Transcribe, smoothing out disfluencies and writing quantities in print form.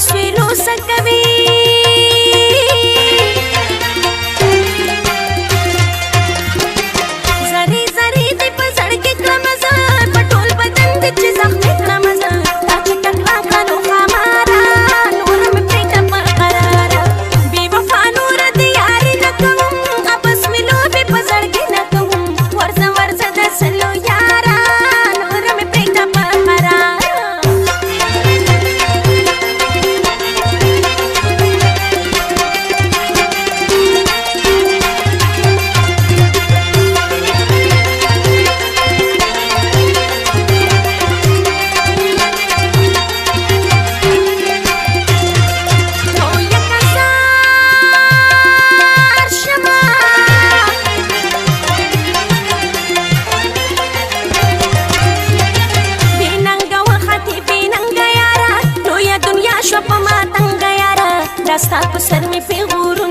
پسویلو سکوي زری زری دی په زړګي کړم زه په ټول بدن دې چې زخمي کړم زه دا چې ټکلا کړو خمارا نور مې پرېږده په قراره بې وفا نور د یاري نه کوم پسویلو بې په زړګي نه کوم ورځه ورځه د سلو یاره نور مې پرېږده په قراره دستا په سر می پیغورونه